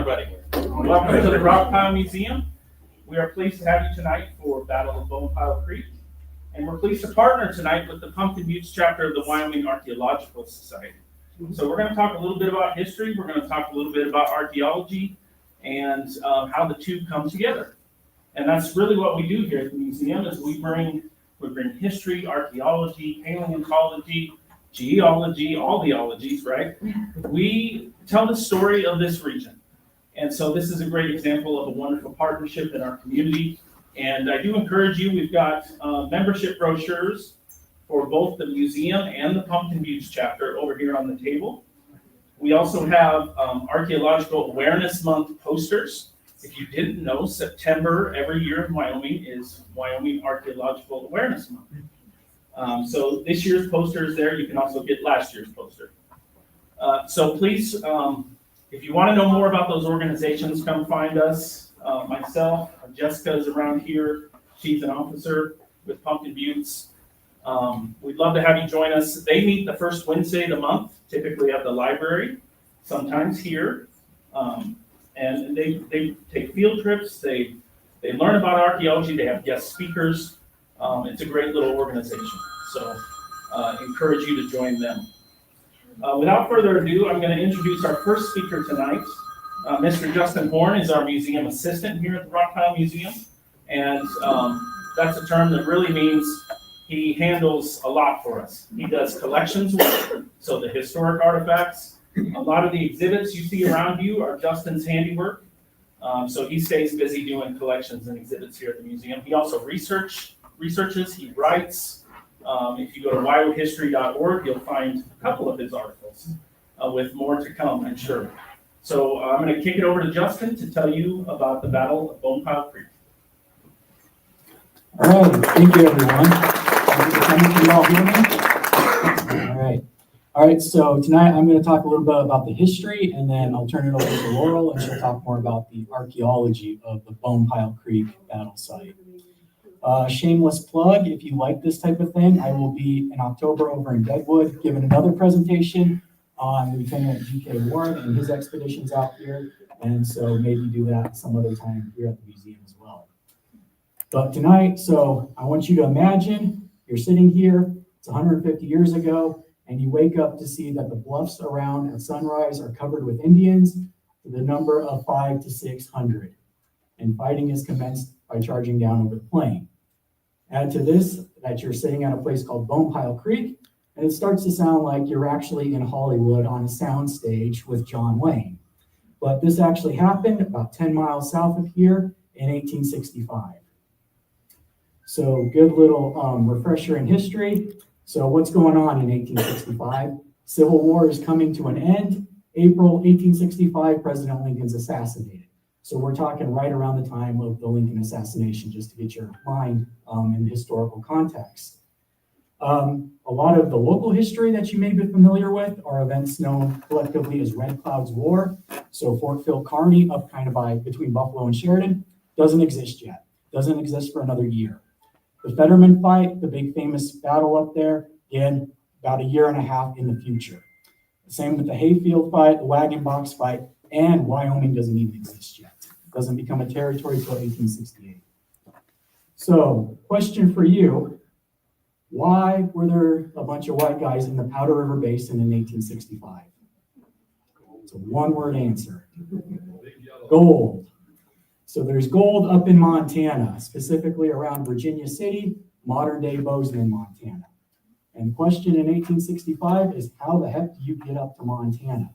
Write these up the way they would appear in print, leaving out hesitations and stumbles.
everybody. Welcome to the Bonepile Museum. We are pleased to have you tonight for Battle of Bonepile Creek. And we're pleased to partner tonight with the Pumpkin Buttes chapter of the Wyoming Archaeological Society. So we're going to talk a little bit about history. We're going to talk a little bit about archaeology and how the two come together. And that's really what we do here at the museum is we bring history, archaeology, paleontology, geology, all the ologies, right? We tell the story of this region. And so this is a great example of a wonderful partnership in our community. And I do encourage you, we've got membership brochures for both the museum and the Pumpkin Buttes chapter over here on the table. We also have Archaeological Awareness Month posters. If you didn't know, September every year in Wyoming is Wyoming Archaeological Awareness Month. So this year's poster is there. You can also get last year's poster. So please, if you want to know more about those organizations, come find us. Myself, Jessica is around here. She's an officer with Pumpkin Buttes. We'd love to have you join us. They meet the first Wednesday of the month, typically at the library, sometimes here. And they take field trips. They learn about archaeology. They have guest speakers. It's a great little organization. So encourage you to join them. Without further ado, I'm going to introduce our first speaker tonight. Mr. Justin Horn is our museum assistant here at the Bonepile Museum. And that's a term that really means he handles a lot for us. He does collections work, so the historic artifacts. A lot of the exhibits you see around you are Justin's handiwork. So he stays busy doing collections and exhibits here at the museum. He also researches, he writes. If you go to wyohistory.org, you'll find a couple of his articles with more to come, I'm sure. So I'm going to kick it over to Justin to tell you about the Battle of Bonepile Creek. All right, thank you, everyone. Can you all hear me? All right, so tonight I'm going to talk a little bit about the history, and then I'll turn it over to Laurel, and she'll talk more about the archaeology of the Bonepile Creek battle site. Shameless plug, if you like this type of thing, I will be in October over in Deadwood giving another presentation on Lieutenant G.K. Ward and his expeditions out here, and so maybe do that some other time here at the museum as well. But tonight, so I want you to imagine you're sitting here, it's 150 years ago, and you wake up to see that the bluffs around at sunrise are covered with Indians to the number of 500 to 600. And fighting is commenced by charging down over the plain. Add to this that you're sitting at a place called Bonepile Creek, and it starts to sound like you're actually in Hollywood on a sound stage with John Wayne. But this actually happened about 10 miles south of here in 1865. So good little refresher in history. So what's going on in 1865? Civil War is coming to an end. April 1865, President Lincoln's assassinated. So we're talking right around the time of the Lincoln assassination, just to get your mind in the historical context. A lot of the local history that you may be familiar with are events known collectively as Red Cloud's War. So Fort Phil Kearny, up kind of by between Buffalo and Sheridan, doesn't exist yet. Doesn't exist for another year. The Fetterman fight, the big famous battle up there, again, about a year and a half in the future. The same with the Hayfield fight, the Wagon Box fight, and Wyoming doesn't even exist yet. It doesn't become a territory until 1868. So, question for you, why were there a bunch of white guys in the Powder River Basin in 1865? It's a one-word answer. Gold. So there's gold up in Montana, specifically around Virginia City, modern-day Bozeman, Montana. And the question in 1865 is, how the heck do you get up to Montana?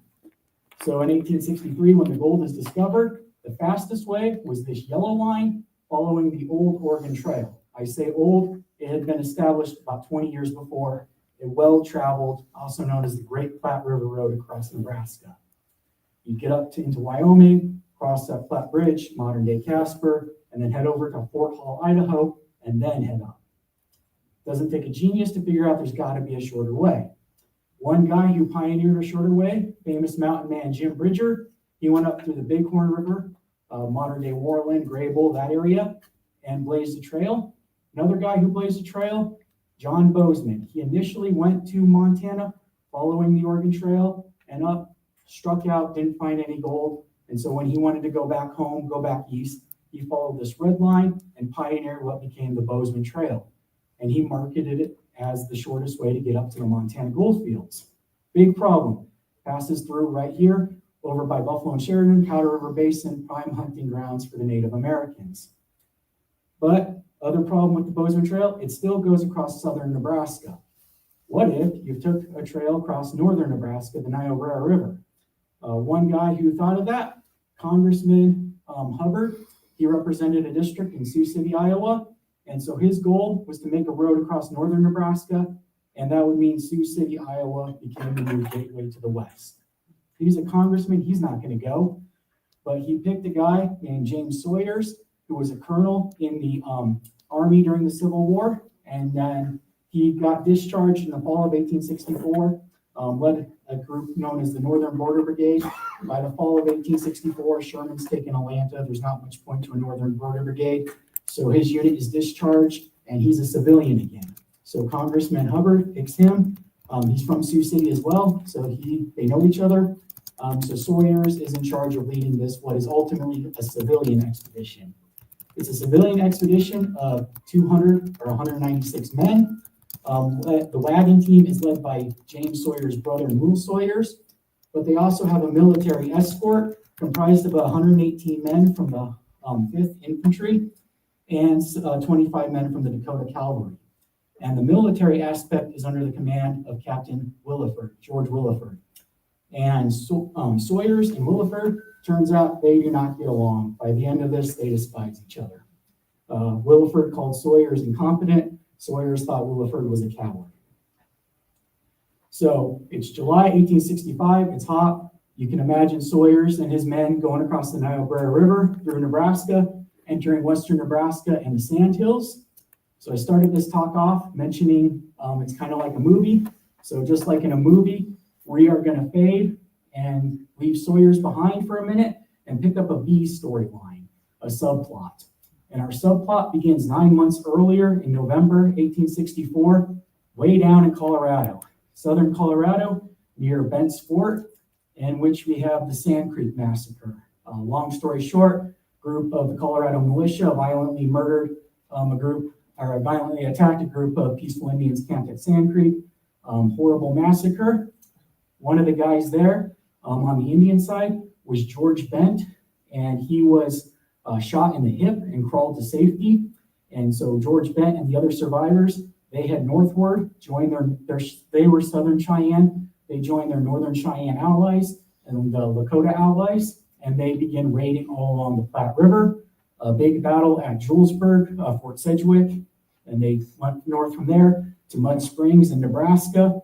So in 1863, when the gold is discovered, the fastest way was this yellow line following the old Oregon Trail. I say old, it had been established about 20 years before. A well-traveled, also known as the Great Platte River Road across Nebraska. You get up into Wyoming, cross that Platte Bridge, modern-day Casper, and then head over to Fort Hall, Idaho, and then head up. Doesn't take a genius to figure out there's got to be a shorter way. One guy who pioneered a shorter way, famous mountain man Jim Bridger, he went up through the Bighorn River, modern-day Warland, Grable, that area, and blazed a trail. Another guy who blazed a trail, John Bozeman. He initially went to Montana following the Oregon Trail and up, struck out, didn't find any gold, And so when he wanted to go back home, go back east, he followed this red line and pioneered what became the Bozeman Trail. And he marketed it as the shortest way to get up to the Montana gold fields. Big problem. Passes through right here, over by Buffalo and Sheridan, Powder River Basin, prime hunting grounds for the Native Americans. But other problem with the Bozeman Trail, it still goes across southern Nebraska. What if you took a trail across northern Nebraska, the Niobrara River? One guy who thought of that, Congressman Hubbard, he represented a district in Sioux City, Iowa. And so his goal was to make a road across northern Nebraska, and that would mean Sioux City, Iowa became the new gateway to the west. He's a congressman, he's not going to go, but he picked a guy named James Sawyers, who was a colonel in the Army during the Civil War, and then he got discharged in the fall of 1864, led a group known as the Northern Border Brigade. By the fall of 1864, Sherman's taken Atlanta. There's not much point to a Northern Border Brigade. So his unit is discharged, and he's a civilian again. So Congressman Hubbard picks him. He's from Sioux City as well, so they know each other. So Sawyers is in charge of leading this, what is ultimately a civilian expedition. It's a civilian expedition of 200 or 196 men. The wagon team is led by James Sawyer's brother, Mule Sawyers, but they also have a military escort comprised of 118 men from the 5th Infantry and 25 men from the Dakota Cavalry. And the military aspect is under the command of Captain Williford, George Williford. And Sawyers and Williford, turns out they do not get along. By the end of this, they despise each other. Williford called Sawyers incompetent. Sawyers thought Williford was a coward. So it's July 1865, it's hot. You can imagine Sawyers and his men going across the Niobrara River through Nebraska, entering western Nebraska and the Sandhills. So I started this talk off mentioning it's kind of like a movie. So just like in a movie, we are going to fade and leave Sawyers behind for a minute and pick up a B storyline, a subplot. And our subplot begins 9 months earlier in November 1864, way down in Colorado, southern Colorado, near Bent's Fort, in which we have the Sand Creek Massacre. Long story short, group of the Colorado militia violently violently attacked a group of peaceful Indians camped at Sand Creek. Horrible massacre. One of the guys there on the Indian side was George Bent, and he was shot in the hip and crawled to safety. And so George Bent and the other survivors, they head northward, they were Southern Cheyenne. They joined their Northern Cheyenne allies and the Lakota allies, and they begin raiding all along the Platte River. A big battle at Julesburg, Fort Sedgwick, and they went north from there to Mud Springs in Nebraska.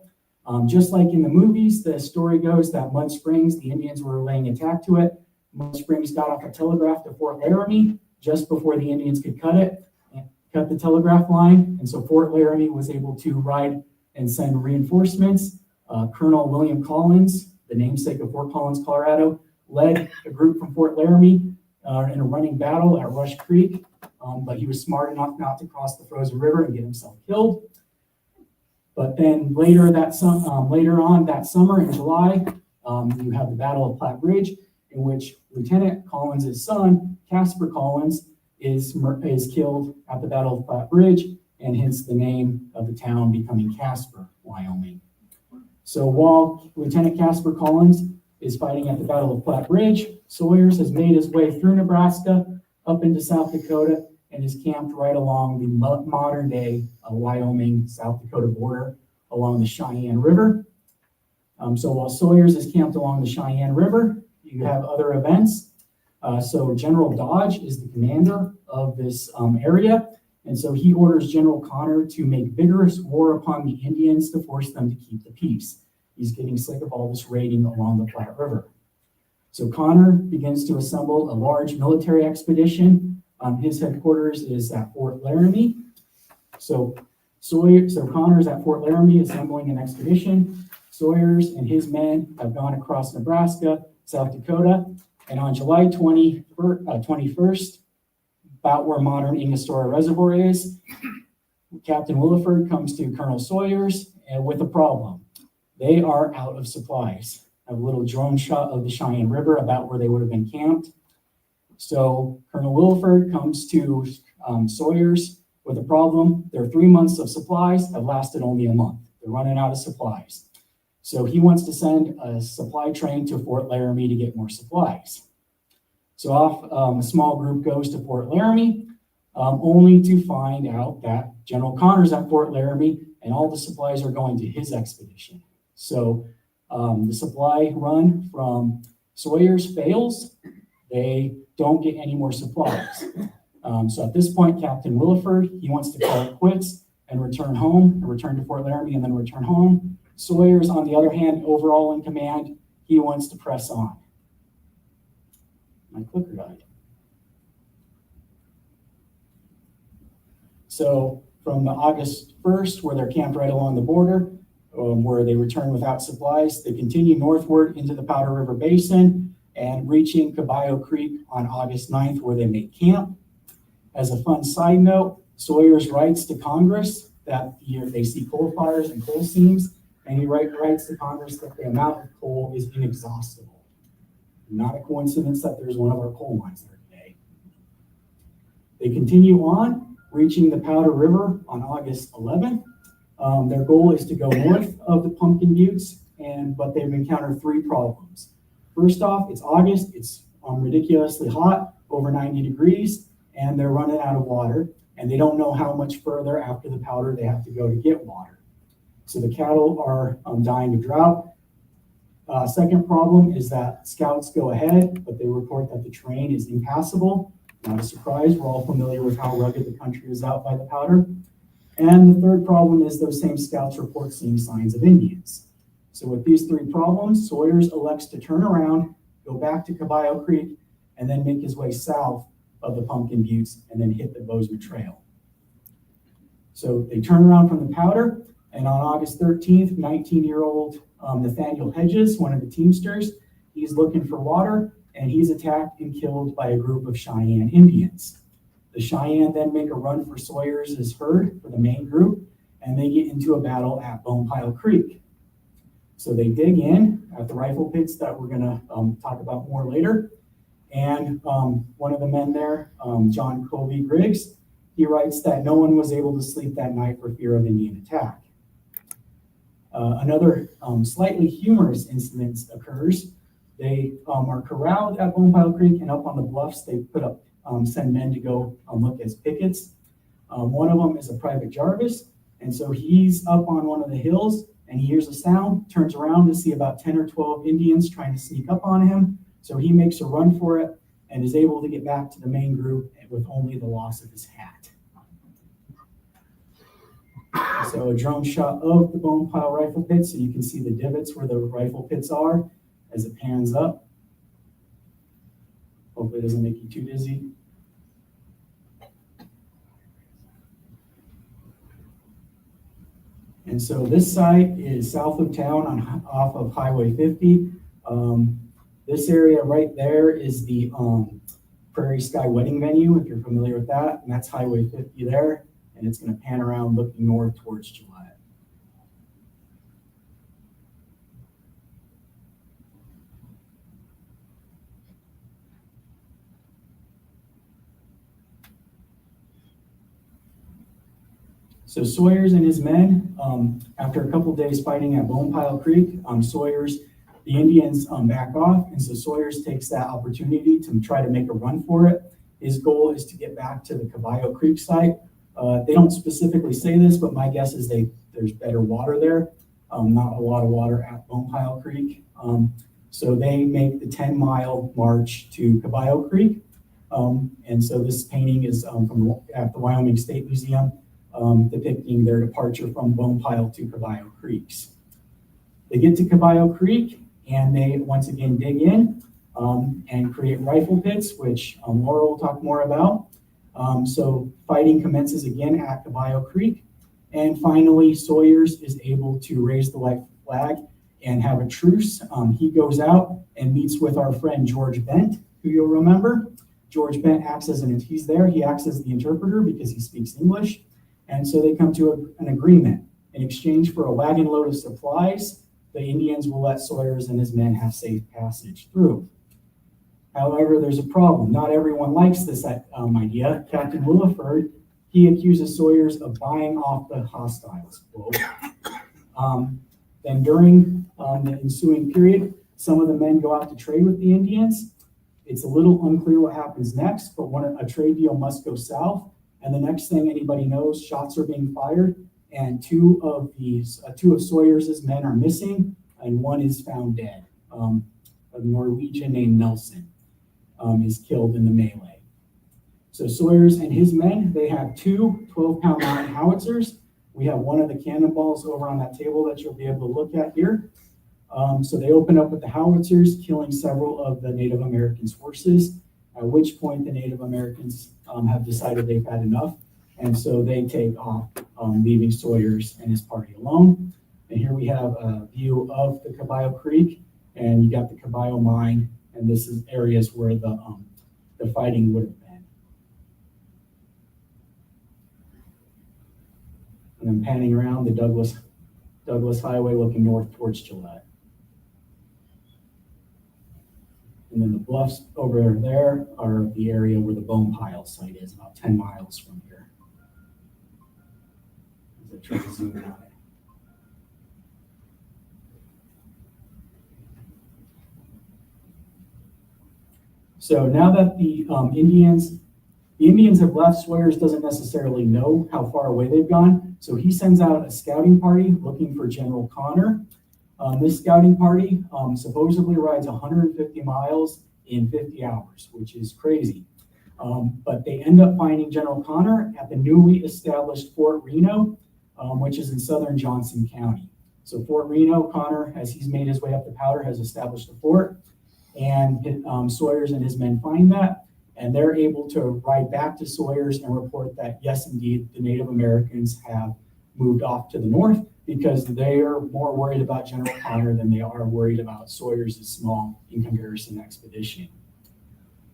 Just like in the movies, the story goes that Mud Springs, the Indians were laying attack to it. Mud Springs got off a telegraph to Fort Laramie just before the Indians could cut the telegraph line. And so Fort Laramie was able to ride and send reinforcements. Colonel William Collins, the namesake of Fort Collins, Colorado, led a group from Fort Laramie in a running battle at Rush Creek, but he was smart enough not to cross the frozen river and get himself killed. But then later on that summer in July, you have the Battle of Platte Ridge, in which Lieutenant Collins' son, Casper Collins, is killed at the Battle of Platte Ridge, and hence the name of the town becoming Casper, Wyoming. So while Lieutenant Casper Collins is fighting at the Battle of Platte Ridge, Sawyers has made his way through Nebraska, up into South Dakota, and is camped right along the modern-day Wyoming, South Dakota border along the Cheyenne River. So while Sawyers is camped along the Cheyenne River, you have other events. So General Dodge is the commander of this area, and so he orders General Connor to make vigorous war upon the Indians to force them to keep the peace. He's getting sick of all this raiding along the Platte River. So Connor begins to assemble a large military expedition. His headquarters is at Fort Laramie. So Connor's at Fort Laramie assembling an expedition. Sawyers and his men have gone across Nebraska, South Dakota, and on July 21st, about where modern Angostura Reservoir is, Captain Williford comes to Colonel Sawyers with a problem. They are out of supplies. I have a little drone shot of the Cheyenne River about where they would have been camped. So Colonel Wilford comes to Sawyers with a problem. Their 3 months of supplies have lasted only a month. They're running out of supplies. So he wants to send a supply train to Fort Laramie to get more supplies. So off a small group goes to Fort Laramie, only to find out that General Connor's at Fort Laramie and all the supplies are going to his expedition. So the supply run from Sawyers fails. They don't get any more supplies. So at this point, Captain Williford, he wants to call it quits and return home, return to Fort Laramie and then return home. Sawyers, on the other hand, overall in command, he wants to press on. My clicker died. So from the August 1st, where they're camped right along the border, where they return without supplies, they continue northward into the Powder River Basin and reaching Caballo Creek on August 9th, where they make camp. As a fun side note, Sawyers writes to Congress that they see coal fires and coal seams, and he writes to Congress that the amount of coal is inexhaustible. Not a coincidence that there's one of our coal mines there today. They continue on, reaching the Powder River on August 11th. Their goal is to go north of the Pumpkin Buttes, but they've encountered 3 problems. First off, it's August, it's ridiculously hot, over 90 degrees, and they're running out of water, and they don't know how much further after the Powder they have to go to get water. So the cattle are dying of drought. Second problem is that scouts go ahead, but they report that the terrain is impassable. Not a surprise, we're all familiar with how rugged the country is out by the Powder. And the third problem is those same scouts report seeing signs of Indians. So with these 3 problems, Sawyers elects to turn around, go back to Caballo Creek, and then make his way south of the Pumpkin Buttes and then hit the Bozeman Trail. So they turn around from the Powder, and on August 13th, 19-year-old Nathaniel Hedges, one of the Teamsters, he's looking for water, and he's attacked and killed by a group of Cheyenne Indians. The Cheyenne then make a run for Sawyers' herd for the main group, and they get into a battle at Bonepile Creek. So they dig in at the rifle pits that we're going to talk about more later. And one of the men there, John Colby Griggs, he writes that no one was able to sleep that night for fear of Indian attack. Another slightly humorous incident occurs. They are corralled at Bonepile Creek, and up on the bluffs, they send men to go look as pickets. One of them is a Private Jarvis, and so he's up on one of the hills, and he hears a sound, turns around to see about 10 or 12 Indians trying to sneak up on him. So he makes a run for it and is able to get back to the main group with only the loss of his hat. So a drone shot of the Bonepile rifle pit, so you can see the divots where the rifle pits are as it pans up. Hopefully it doesn't make you too dizzy. And so this site is south of town off of Highway 50. This area right there is the Prairie Sky Wedding Venue, if you're familiar with that, and that's Highway 50 there, and it's going to pan around looking north towards Gillette. So Sawyers and his men, after a couple days fighting at Bonepile Creek, the Indians back off, and so Sawyers takes that opportunity to try to make a run for it. His goal is to get back to the Caballo Creek site. They don't specifically say this, but my guess is there's better water there, not a lot of water at Bonepile Creek. So they make the 10-mile march to Caballo Creek. And so this painting is at the Wyoming State Museum, depicting their departure from Bonepile to Caballo Creeks. They get to Caballo Creek, and they once again dig in and create rifle pits, which Laura will talk more about. So fighting commences again at Caballo Creek, and finally Sawyers is able to raise the white flag and have a truce. He goes out and meets with our friend George Bent, who you'll remember. George Bent acts as he acts as the interpreter because he speaks English, and so they come to an agreement. In exchange for a wagon load of supplies, the Indians will let Sawyers and his men have safe passage through. However, there's a problem. Not everyone likes this idea. Captain Williford, he accuses Sawyers of buying off the hostiles. Then during the ensuing period, some of the men go out to trade with the Indians. It's a little unclear what happens next, but a trade deal must go south. And the next thing anybody knows, shots are being fired, and two of Sawyers' men are missing, and one is found dead. A Norwegian named Nelson is killed in the melee. So Sawyers and his men, they have two 12-pound mountain howitzers. We have one of the cannonballs over on that table that you'll be able to look at here. So they open up with the howitzers, killing several of the Native Americans' horses, at which point the Native Americans have decided they've had enough, and so they take off, leaving Sawyers and his party alone. And here we have a view of the Caballo Creek, and you got the Caballo Mine, and this is areas where the fighting would have been. And I'm panning around the Douglas Highway looking north towards Gillette. And then the bluffs over there are the area where the Bonepile site is, about 10 miles from here. As I try to zoom in on it. So now that the Indians have left, Sawyers doesn't necessarily know how far away they've gone. So he sends out a scouting party looking for General Connor. This scouting party supposedly rides 150 miles in 50 hours, which is crazy. But they end up finding General Connor at the newly established Fort Reno, which is in southern Johnson County. So Fort Reno, Connor, as he's made his way up the Powder, has established a fort. And Sawyers and his men find that, and they're able to ride back to Sawyers and report that, yes, indeed, the Native Americans have moved off to the north, because they are more worried about General Connor than they are worried about Sawyers' small in comparison expedition.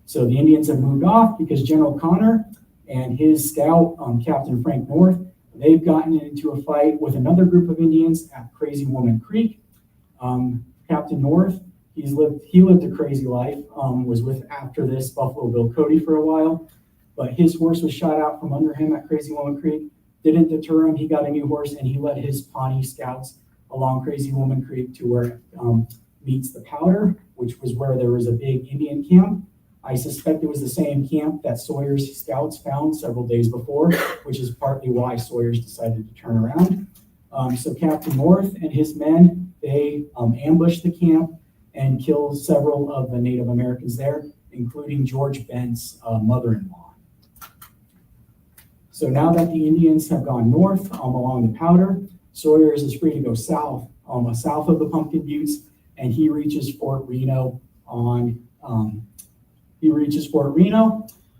So the Indians have moved off because General Connor and his scout, Captain Frank North, they've gotten into a fight with another group of Indians at Crazy Woman Creek. Captain North, he lived a crazy life, was with, after this, Buffalo Bill Cody for a while, but his horse was shot out from under him at Crazy Woman Creek. Didn't deter him. He got a new horse, and he led his Pawnee scouts along Crazy Woman Creek to where it meets the Powder, which was where there was a big Indian camp. I suspect it was the same camp that Sawyers' scouts found several days before, which is partly why Sawyers decided to turn around. So Captain North and his men, they ambush the camp and kill several of the Native Americans there, including George Bent's mother-in-law. So now that the Indians have gone north along the Powder, Sawyers is free to go south, south of the Pumpkin Buttes, and he reaches Fort Reno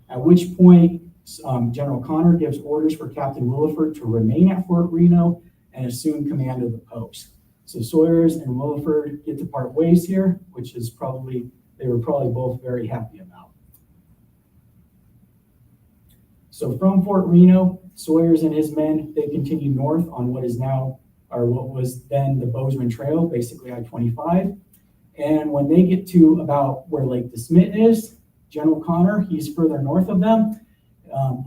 at which point General Connor gives orders for Captain Williford to remain at Fort Reno and assume command of the post. So Sawyers and Williford get to part ways here, which is they were probably both very happy about. So from Fort Reno, Sawyers and his men, they continue north on what was then the Bozeman Trail, basically I-25. And when they get to about where Lake DeSmet is, General Connor, he's further north of them.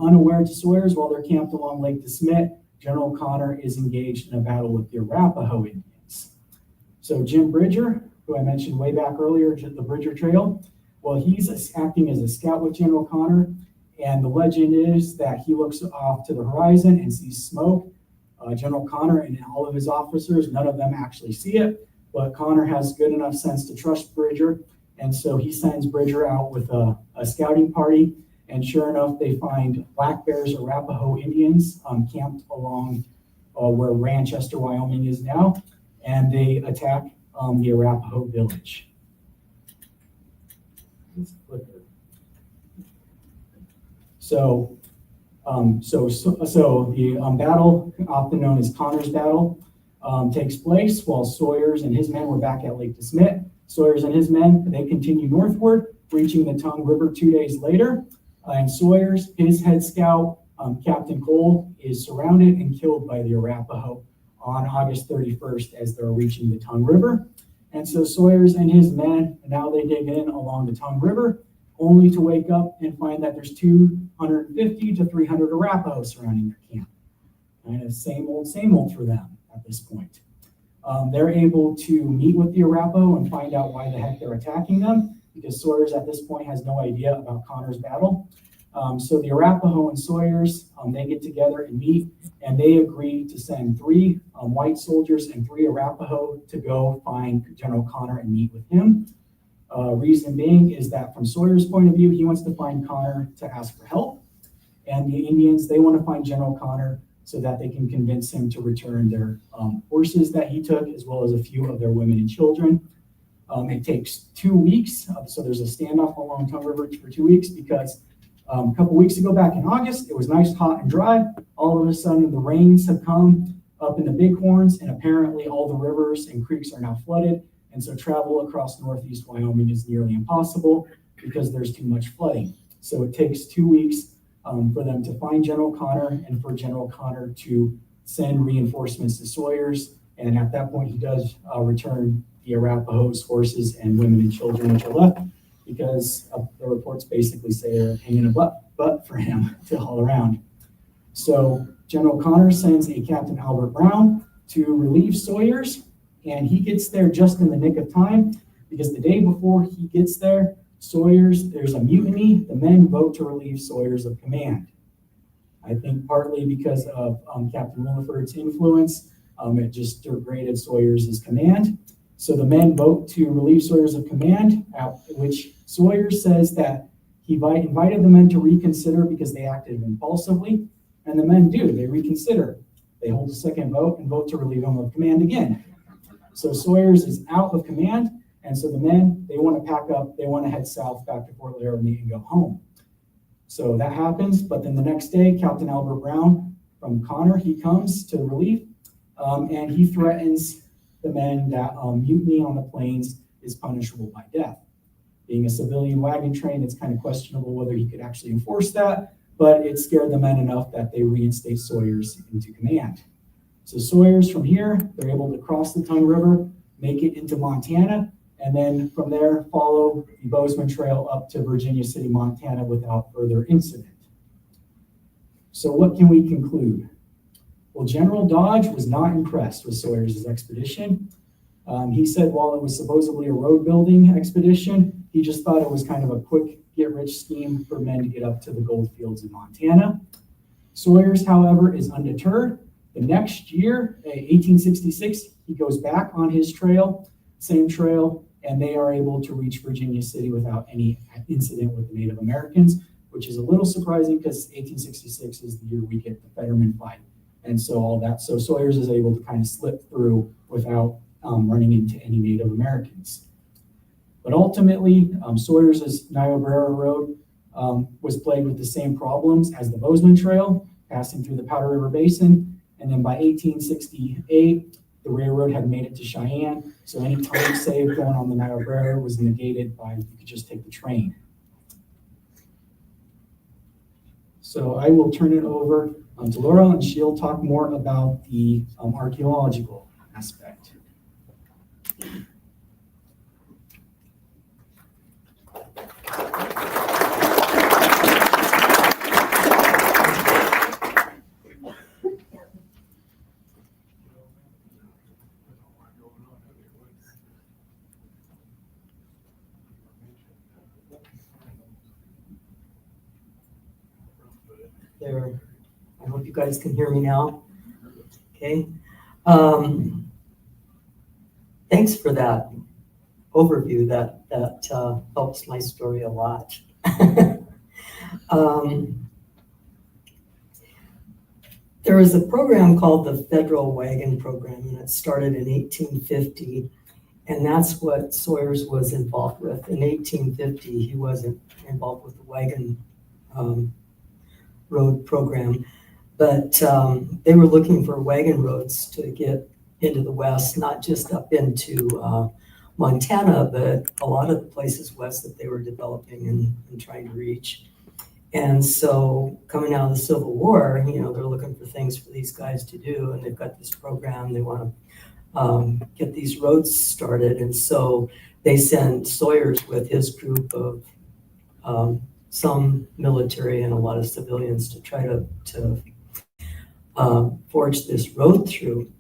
Unaware to Sawyers, while they're camped along Lake DeSmet, General Connor is engaged in a battle with the Arapaho Indians. So Jim Bridger, who I mentioned way back earlier, the Bridger Trail, well, he's acting as a scout with General Connor. And the legend is that he looks off to the horizon and sees smoke. General Connor and all of his officers, none of them actually see it, but Connor has good enough sense to trust Bridger. And so he sends Bridger out with a scouting party. And sure enough, they find Black Bears, Arapaho Indians camped along where Ranchester, Wyoming is now. And they attack the Arapaho village. So the battle, often known as Connor's Battle, takes place while Sawyers and his men were back at Lake DeSmet. Sawyers and his men, they continue northward, reaching the Tongue River 2 days later. And Sawyers, his head scout, Captain Cole, is surrounded and killed by the Arapaho on August 31st as they're reaching the Tongue River. And so Sawyers and his men, now they dig in along the Tongue River, only to wake up and find that there's 250 to 300 Arapaho surrounding their camp. Kind of same old for them at this point. They're able to meet with the Arapaho and find out why the heck they're attacking them, because Sawyers at this point has no idea about Connor's battle. So the Arapaho and Sawyers, they get together and meet, and they agree to send 3 white soldiers and 3 Arapaho to go find General Connor and meet with him. Reason being is that from Sawyer's point of view, he wants to find Connor to ask for help, and the Indians, they want to find General Connor so that they can convince him to return their horses that he took, as well as a few of their women and children. It takes 2 weeks, so there's a standoff along Tongue River for 2 weeks because a couple weeks ago, back in August, it was nice, hot, and dry. All of a sudden, the rains have come up in the Bighorns, and apparently all the rivers and creeks are now flooded. And so travel across northeast Wyoming is nearly impossible because there's too much flooding. So it takes 2 weeks for them to find General Connor and for General Connor to send reinforcements to Sawyers. And at that point, he does return the Arapaho's horses and women and children which are left, because the reports basically say they're hanging a butt for him to haul around. So General Connor sends a Captain Albert Brown to relieve Sawyers, and he gets there just in the nick of time, because the day before he gets there, there's a mutiny. The men vote to relieve Sawyers of command. I think partly because of Captain Williford's influence, it just degraded Sawyers' command. So the men vote to relieve Sawyers of command, at which Sawyers says that he invited the men to reconsider because they acted impulsively, and the men do. They reconsider. They hold a second vote and vote to relieve him of command again. So Sawyers is out of command, and so the men, they want to pack up, they want to head south back to Fort Laramie and go home. So that happens, but then the next day, Captain Albert Brown from Connor, he comes to relief, and he threatens the men that mutiny on the plains is punishable by death. Being a civilian wagon train, it's kind of questionable whether he could actually enforce that, but it scared the men enough that they reinstate Sawyers into command. So Sawyers from here, they're able to cross the Tongue River, make it into Montana, and then from there follow the Bozeman Trail up to Virginia City, Montana without further incident. So what can we conclude? Well, General Dodge was not impressed with Sawyers' expedition. He said while it was supposedly a road building expedition, he just thought it was kind of a quick get-rich scheme for men to get up to the gold fields in Montana. Sawyers, however, is undeterred. The next year, 1866, he goes back on his trail, same trail, and they are able to reach Virginia City without any incident with the Native Americans, which is a little surprising because 1866 is the year we get the Fetterman fight. And so all that, so Sawyers is able to kind of slip through without running into any Native Americans. But ultimately, Sawyers' Niobrara Road was plagued with the same problems as the Bozeman Trail, passing through the Powder River Basin. And then by 1868, the railroad had made it to Cheyenne. So any time saved going on the Niobrara was negated by you could just take the train. So I will turn it over to Laura, and she'll talk more about the archaeological aspect. There, I hope you guys can hear me now. Okay. Thanks for that overview. That helps my story a lot. There was a program called the Federal Wagon Program, and it started in 1850, and that's what Sawyers was involved with. In 1850, he wasn't involved with the wagon road program, but they were looking for wagon roads to get into the West, not just up into Montana, but a lot of the places west that they were developing and trying to reach. And so coming out of the Civil War, they're looking for things for these guys to do, and they've got this program. They want to get these roads started. And so they send Sawyers with his group of some military and a lot of civilians to try to forge this road through.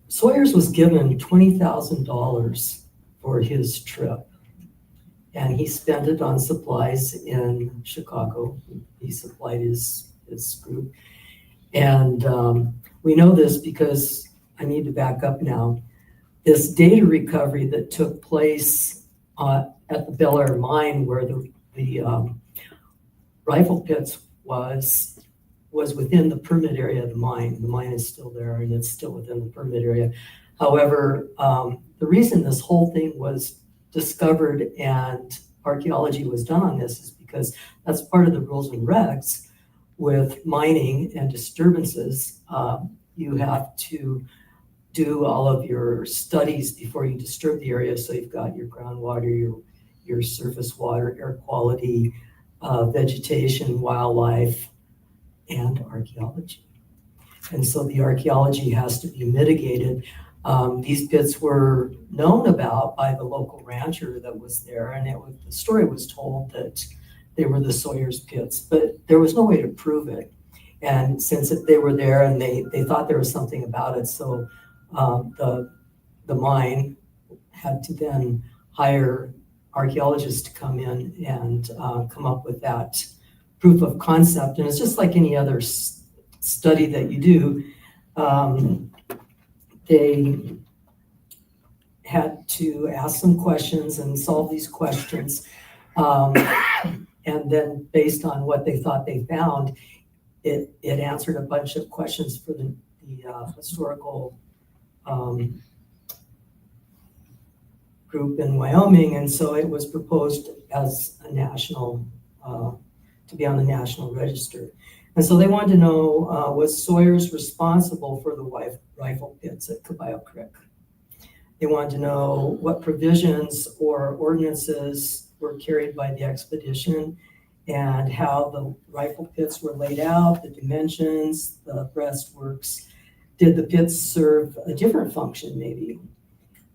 Sawyers was given $20,000 for his trip, and he spent it on supplies in Chicago. He supplied his group. And we know this because I need to back up now. This data recovery that took place at the Bel Air mine, where the rifle pits was within the permit area of the mine. The mine is still there, and it's still within the permit area. However, the reason this whole thing was discovered and archaeology was done on this is because that's part of the rules and regs with mining and disturbances. You have to do all of your studies before you disturb the area. So you've got your groundwater, your surface water, air quality, vegetation, wildlife, and archaeology. And so the archaeology has to be mitigated. These pits were known about by the local rancher that was there, and the story was told that they were the Sawyers pits, but there was no way to prove it. And since they were there and they thought there was something about it, so the mine had to then hire archaeologists to come in and come up with that proof of concept. And it's just like any other study that you do. They had to ask some questions and solve these questions. And then based on what they thought they found, it answered a bunch of questions for the historical group in Wyoming. And so it was proposed as a national, to be on the National Register. And so they wanted to know, was Sawyers responsible for the rifle pits at Caballo Creek? They wanted to know what provisions or ordinances were carried by the expedition and how the rifle pits were laid out, the dimensions, the breastworks. Did the pits serve a different function maybe?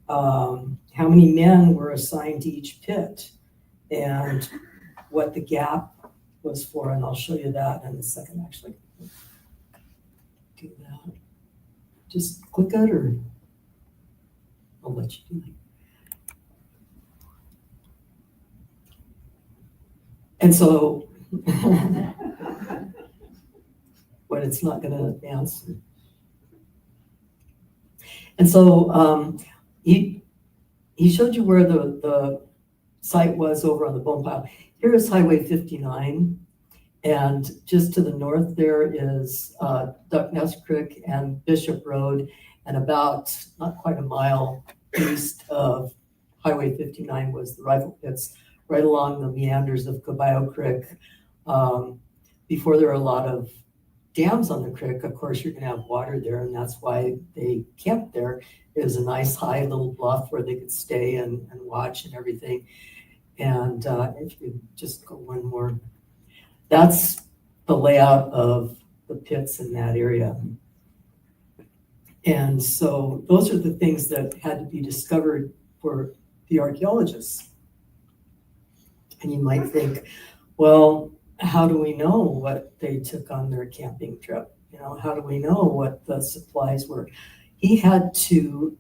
How many men were assigned to each pit and what the gap was for, and I'll show you that in a second actually. Do that. Just click it or I'll let you do it. And so, but it's not going to advance. And so he showed you where the site was over on the Bonepile. Here is Highway 59, and just to the north there is Duck Nest Creek and Bishop Road, and about not quite a mile east of Highway 59 was the rifle pits, right along the meanders of Caballo Creek. Before there were a lot of dams on the creek, of course, you're going to have water there, and that's why they camped there. It was a nice high little bluff where they could stay and watch and everything. And if you just go one more, that's the layout of the pits in that area. And so those are the things that had to be discovered for the archaeologists. And you might think, well, how do we know what they took on their camping trip? How do we know what the supplies were? He had to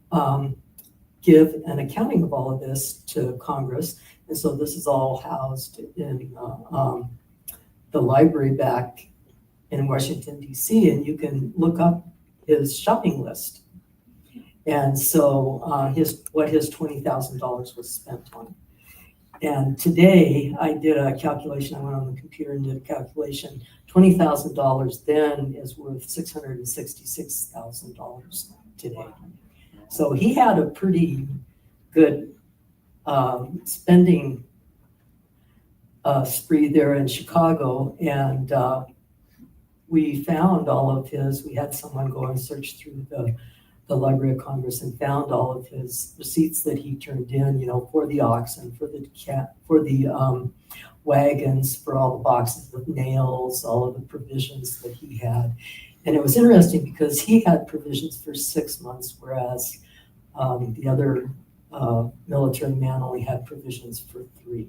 give an accounting of all of this to Congress. And so this is all housed in the library back in Washington, D.C., and you can look up his shopping list. And so what his $20,000 was spent on. And today I did a calculation. I went on the computer and did a calculation. $20,000 then is worth $666,000 today. So he had a pretty good spending spree there in Chicago, and we found all of his. We had someone go and search through the Library of Congress and found all of his receipts that he turned in, for the oxen, for the wagons for all the boxes of nails, all of the provisions that he had. And it was interesting because he had provisions for 6 months, whereas the other military man only had provisions for 3.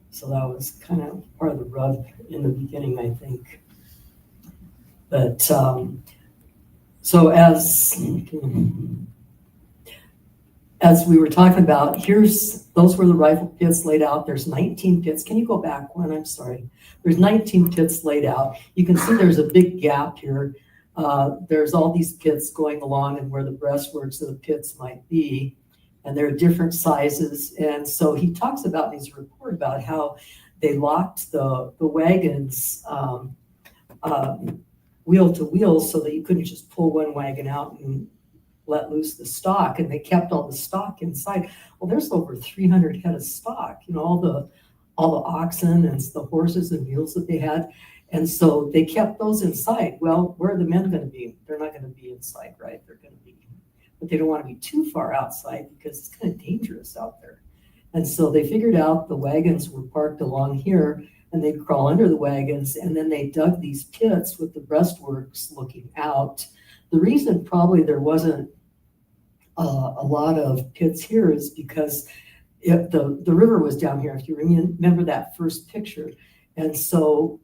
So that was kind of part of the rub in the beginning, I think. But so as we were talking about, those were the rifle pits laid out. There's 19 pits. Can you go back one? I'm sorry. There's 19 pits laid out. You can see there's a big gap here. There's all these pits going along and where the breastworks of the pits might be, and they're different sizes. And so he talks about in his report about how they locked the wagons wheel to wheel so that you couldn't just pull one wagon out and let loose the stock, and they kept all the stock inside. Well, there's over 300 head of stock, all the oxen and the horses and mules that they had. And so they kept those inside. Well, where are the men going to be? They're not going to be inside, right? They're going to be, but they don't want to be too far outside because it's kind of dangerous out there. And so they figured out the wagons were parked along here, and they'd crawl under the wagons, and then they dug these pits with the breastworks looking out. The reason probably there wasn't a lot of pits here is because the river was down here, if you remember that first picture. And so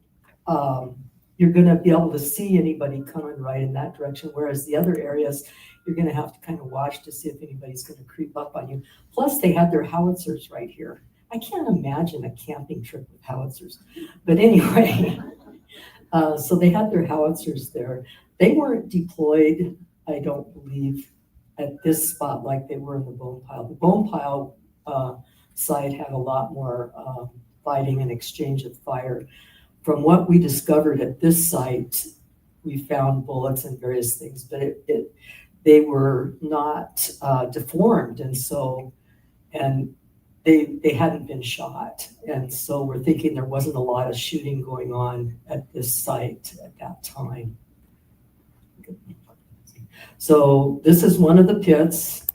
you're going to be able to see anybody coming right in that direction, whereas the other areas, you're going to have to kind of watch to see if anybody's going to creep up on you. Plus, they had their howitzers right here. I can't imagine a camping trip with howitzers. But anyway, so they had their howitzers there. They weren't deployed, I don't believe, at this spot like they were in the Bonepile. The Bonepile site had a lot more fighting and exchange of fire. From what we discovered at this site, we found bullets and various things, but they were not deformed, and they hadn't been shot. And so we're thinking there wasn't a lot of shooting going on at this site at that time. So this is one of the pits.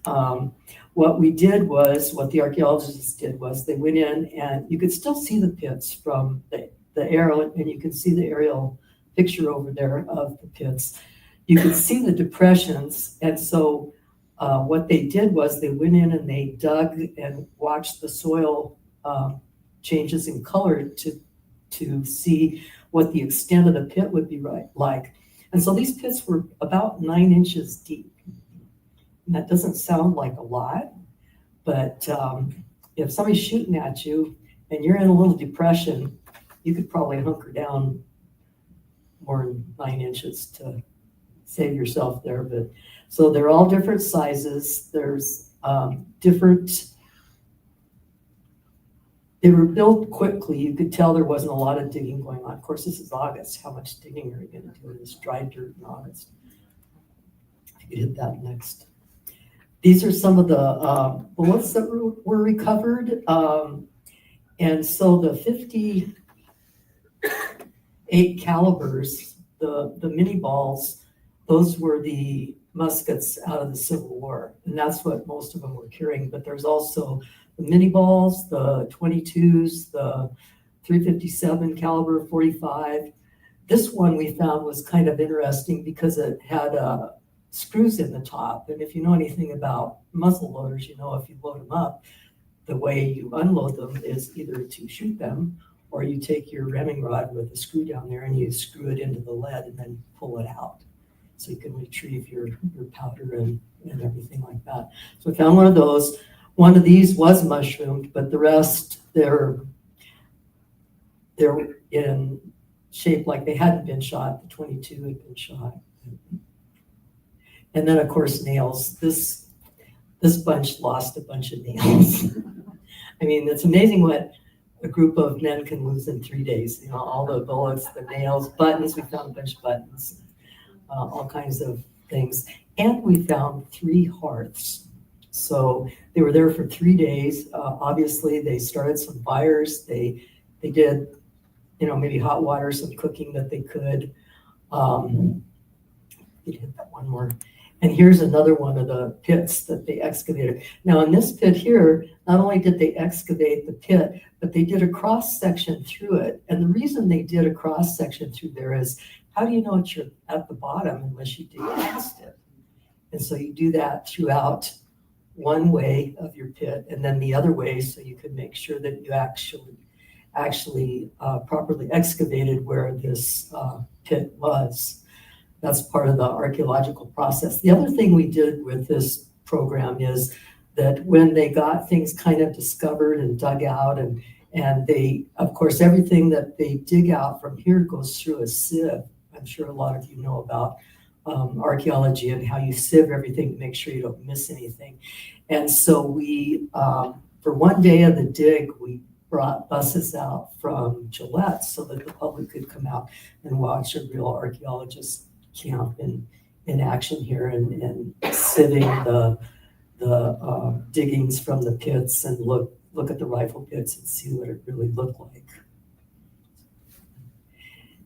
What the archaeologists did was they went in, and you could still see the pits from the aerial, and you can see the aerial picture over there of the pits. You could see the depressions, and so what they did was they went in and they dug and watched the soil changes in color to see what the extent of the pit would be like. And so these pits were about 9 inches deep. And that doesn't sound like a lot, but if somebody's shooting at you and you're in a little depression, you could probably hunker down more than 9 inches to save yourself there. But so they're all different sizes. There's different. They were built quickly. You could tell there wasn't a lot of digging going on. Of course, this is August. How much digging are you going to do in this dry dirt in August? If you could hit that next. These are some of the bullets that were recovered. And so the 58 calibers, the mini balls, those were the muskets out of the Civil War. And that's what most of them were carrying. But there's also the mini balls, the 22s, the 357 caliber 45. This one we found was kind of interesting because it had screws in the top. And if you know anything about muzzle loaders, if you load them up, the way you unload them is either to shoot them, or you take your ramming rod with a screw down there and you screw it into the lead and then pull it out. So you can retrieve your powder and everything like that. So we found one of those. One of these was mushroomed, but the rest, they're in shape like they hadn't been shot. The 22 had been shot. And then, of course, nails. This bunch lost a bunch of nails. I mean, it's amazing what a group of men can lose in 3 days. All the bullets, the nails, buttons. We found a bunch of buttons, all kinds of things. And we found 3 hearths. So they were there for 3 days. Obviously, they started some fires. They did, maybe hot water, some cooking that they could. You hit that one more. And here's another one of the pits that they excavated. Now in this pit here, not only did they excavate the pit, but they did a cross section through it. And the reason they did a cross section through there is, how do you know you're at the bottom unless you dig past it? And so you do that throughout one way of your pit and then the other way, so you can make sure that you actually properly excavated where this pit was. That's part of the archaeological process. The other thing we did with this program is that when they got things kind of discovered and dug out, and they, of course, everything that they dig out from here goes through a sieve. I'm sure a lot of you know about archaeology and how you sieve everything to make sure you don't miss anything. And so we, for one day of the dig, we brought buses out from Gillette so that the public could come out and watch a real archaeologist camp in action here and sieving the diggings from the pits and look at the rifle pits and see what it really looked like.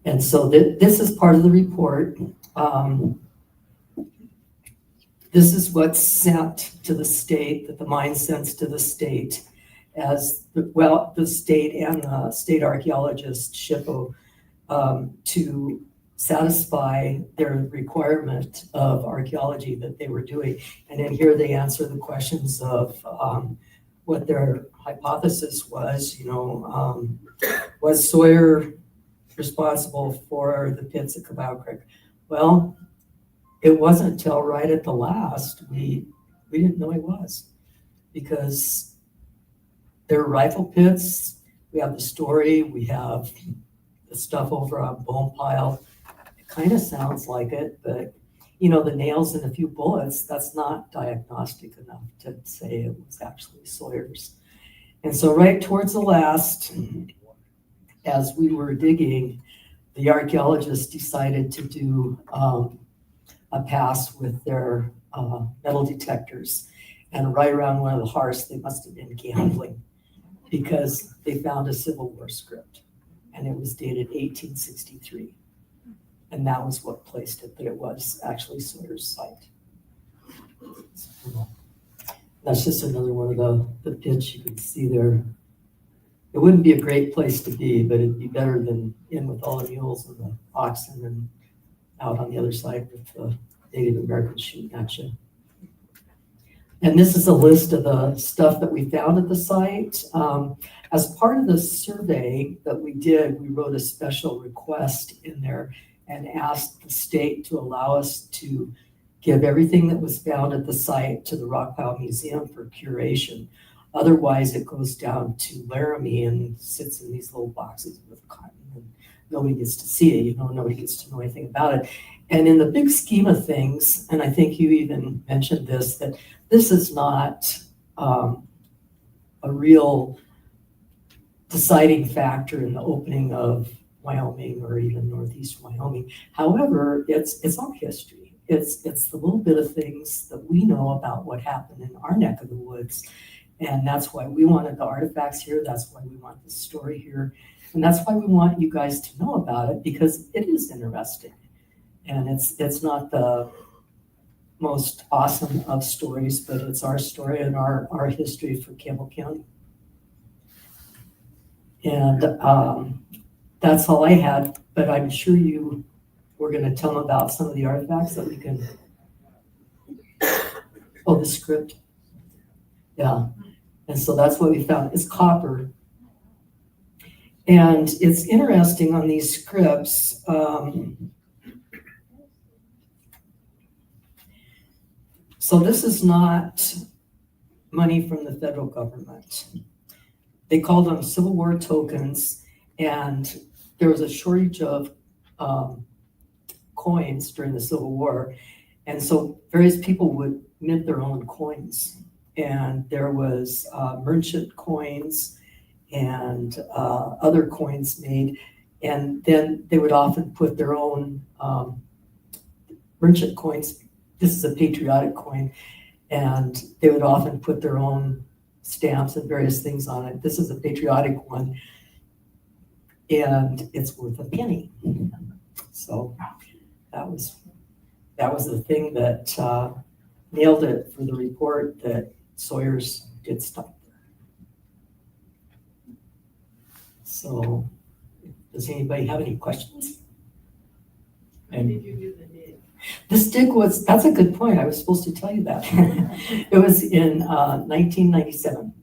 And so this is part of the report. This is what's sent to the state, that the mine sends to the state as, the state and the state archaeologist, SHPO, to satisfy their requirement of archaeology that they were doing. And in here they answer the questions of what their hypothesis was, was Sawyer responsible for the pits at Cabot Creek? Well, it wasn't until right at the last we didn't know he was, because there are rifle pits. We have the story, we have the stuff over on Bonepile. It kind of sounds like it, but the nails and a few bullets, that's not diagnostic enough to say it was actually Sawyers. And so right towards the last, as we were digging, the archaeologists decided to do a pass with their metal detectors. And right around one of the hearths, they must have been gambling, because they found a Civil War script, and it was dated 1863. And that was what placed it, that it was actually Sawyer's site. That's just another one of the pits you can see there. It wouldn't be a great place to be, but it'd be better than in with all the mules and the oxen and out on the other side with the Native Americans shooting at you. And this is a list of the stuff that we found at the site. As part of the survey that we did, we wrote a special request in there and asked the state to allow us to give everything that was found at the site to the Rockpile Museum for curation. Otherwise, it goes down to Laramie and sits in these little boxes with cotton, and nobody gets to see it. Nobody gets to know anything about it. And in the big scheme of things, and I think you even mentioned this, that this is not a real deciding factor in the opening of Wyoming or even Northeast Wyoming. However, it's our history. It's the little bit of things that we know about what happened in our neck of the woods. And that's why we wanted the artifacts here. That's why we want the story here. And that's why we want you guys to know about it, because it is interesting. And it's not the most awesome of stories, but it's our story and our history for Campbell County. And that's all I had, but I'm sure you were going to tell them about some of the artifacts that we can. Oh, the script. Yeah. And so that's what we found. It's copper. And it's interesting on these scripts. So this is not money from the federal government. They called them Civil War tokens, and there was a shortage of coins during the Civil War. And so various people would mint their own coins. And there was merchant coins and other coins made. And then they would often put their own merchant coins. This is a patriotic coin. And they would often put their own stamps and various things on it. This is a patriotic one. And it's worth a penny. So that was that was the thing that nailed it for the report that Sawyers did stop there. So, does anybody have any questions? When did you do the dig? This dig was, that's a good point. I was supposed to tell you that. It was in 1997.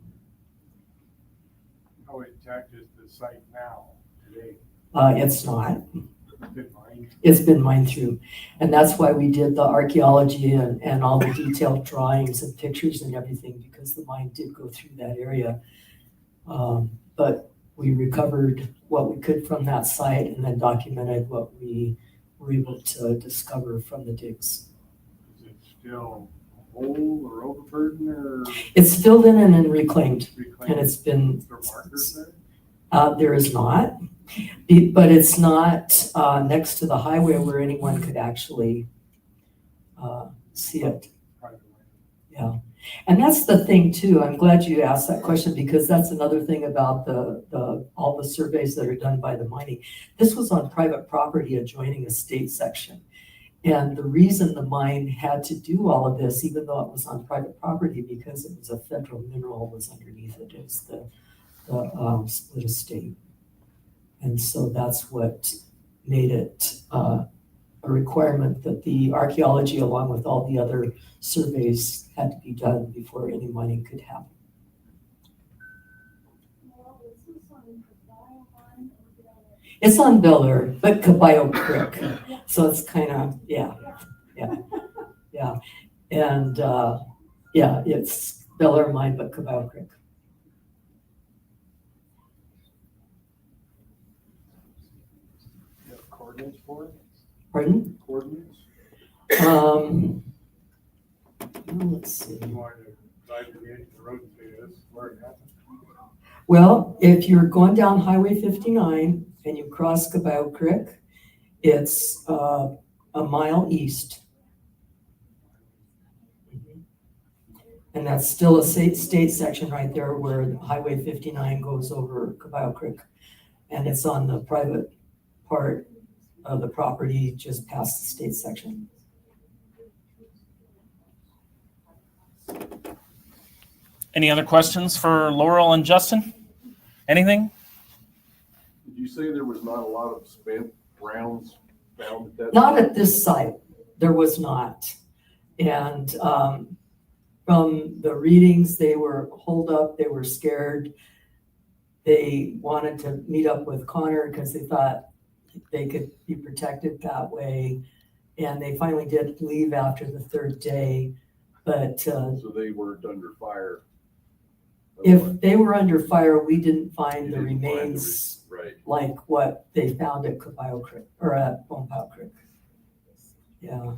How intact is the site now, today? It's not. It's been mined. It's been mined through. And that's why we did the archaeology and all the detailed drawings and pictures and everything, because the mine did go through that area. But we recovered what we could from that site and then documented what we were able to discover from the digs. Is it still old or overburden or It's filled in and then reclaimed, and reclaimed? it's been, Is there markers there? there is not, but it's not next to the highway where anyone could actually see it. Private land. Yeah, and that's the thing too. I'm glad you asked that question, because that's another thing about all the surveys that are done by the mining. This was on private property adjoining a state section. And the reason the mine had to do all of this, even though it was on private property, because it was a federal mineral was underneath it, is the split estate. And so that's what made it a requirement that the archaeology, along with all the other surveys, had to be done before any mining could happen. It's on Bel-Air, but Caballo Creek, so it's kind of, yeah. And, it's Bel-Air mine, but Caballo Creek. You have coordinates for it? Pardon? Coordinates? Let's see. You wanted to drive to the edge of the road and say this is where it happened? Well, if you're going down Highway 59 and you cross Caballo Creek, it's a mile east. And that's still a state section right there where Highway 59 goes over Caballo Creek. And it's on the private part of the property just past the state section. Any other questions for Laurel and Justin? Anything? Did you say there was not a lot of spent rounds found at that? Not at this site, there was not. And from the readings, they were holed up, they were scared. They wanted to meet up with Connor because they thought they could be protected that way. And they finally did leave after the third day, but So they weren't under fire? if they were under fire, we didn't find You the didn't find the remains Right. like what they found at Caballo Creek, or at Bonepile Creek. Yeah.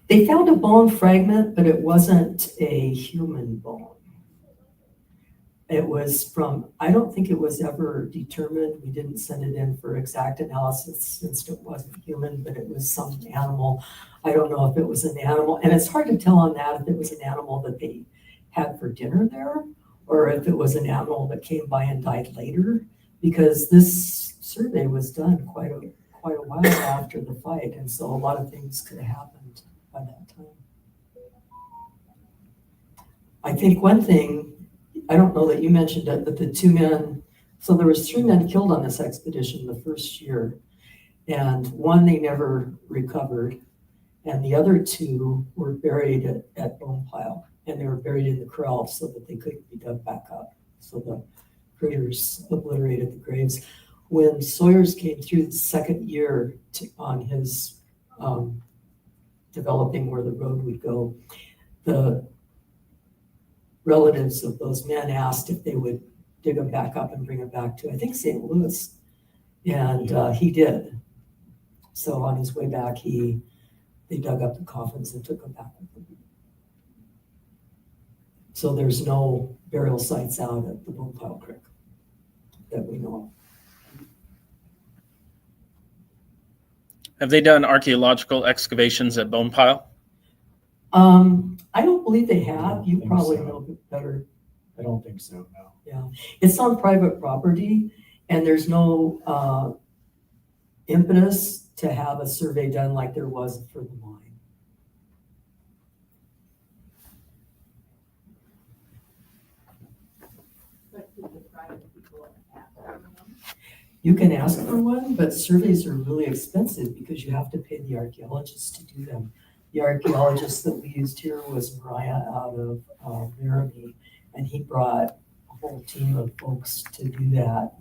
They found a bone fragment, but it wasn't a human bone. It was from, I don't think it was ever determined. We didn't send it in for exact analysis since it wasn't human, but it was some animal. I don't know if it was an animal, and it's hard to tell on that if it was an animal that they had for dinner there, or if it was an animal that came by and died later, because this survey was done quite a while after the fight, and so a lot of things could have happened by that time. I think one thing, I don't know that you mentioned it, but the two men, so there was 3 men killed on this expedition the first year, and one they never recovered, and the other 2 were buried at Bonepile, and they were buried in the corral so that they couldn't be dug back up. So the critters obliterated the graves. When Sawyers came through the second year on his developing where the road would go, the relatives of those men asked if they would dig them back up and bring them back to, I think, St. Louis. And he did. So on his way back, they dug up the coffins and took them back with them. So there's no burial sites out at the Bonepile Creek that we know of. Have they done archaeological excavations at Bonepile? I don't believe they have. don't You think probably so. know better. I don't think so, no. Yeah, it's on private property, And there's no impetus to have a survey done like there was for the mine. But do the private people ask for one? You can ask for one, but surveys are really expensive because you have to pay the archaeologists to do them. The archaeologist that we used here was Mariah out of Laramie, and he brought a whole team of folks to do that,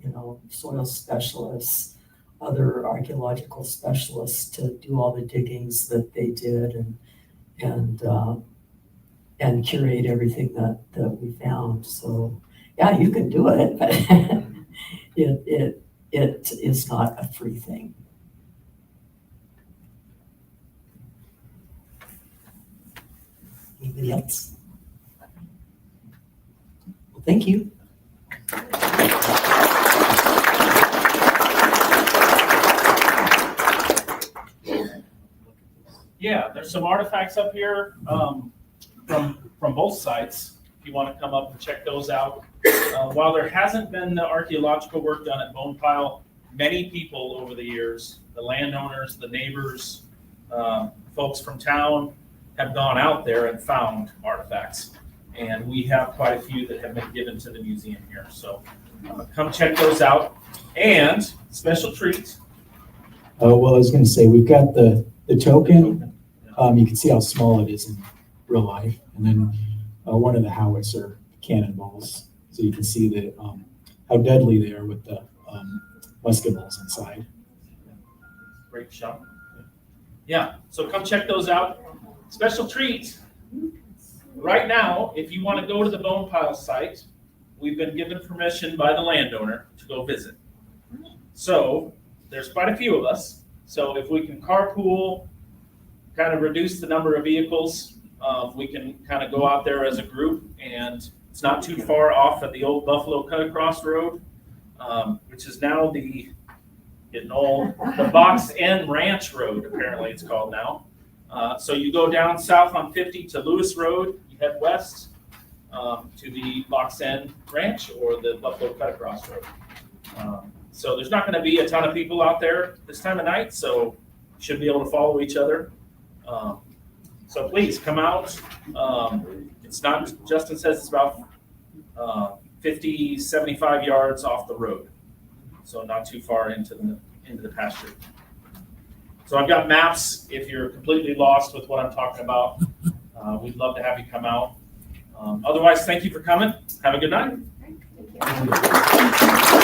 soil specialists, other archaeological specialists to do all the diggings that they did and curate everything that we found. So, yeah, you can do it, but it is not a free thing. Anybody else? Well, thank you. Yeah, there's some artifacts up here from both sites. If you want to come up and check those out. While there hasn't been the archaeological work done at Bonepile, many people over the years, the landowners, the neighbors, folks from town have gone out there and found artifacts. And we have quite a few that have been given to the museum here. So come check those out. And special treat. Well, I was going to say, we've got the token. You can see how small it is in real life. And then one of the howitzer cannonballs. So you can see that how deadly they are with the musket balls inside. Great shot. Yeah, so come check those out. Special treat. Right now, if you want to go to the Bonepile site, we've been given permission by the landowner to go visit. So there's quite a few of us. So if we can carpool, kind of reduce the number of vehicles, we can kind of go out there as a group, and it's not too far off of the old Buffalo Cut Across Road, which is now the Box End Ranch Road, apparently it's called now. So you go down south on 50 to Lewis Road, you head west to the Box End Ranch or the Buffalo Cut Across Road. So there's not going to be a ton of people out there this time of night, so you should be able to follow each other. So please come out. It's not, Justin says it's about 50, 75 yards off the road. So not too far into the pasture. So I've got maps if you're completely lost with what I'm talking about. We'd love to have you come out. Otherwise, thank you for coming. Have a good night. Thank you.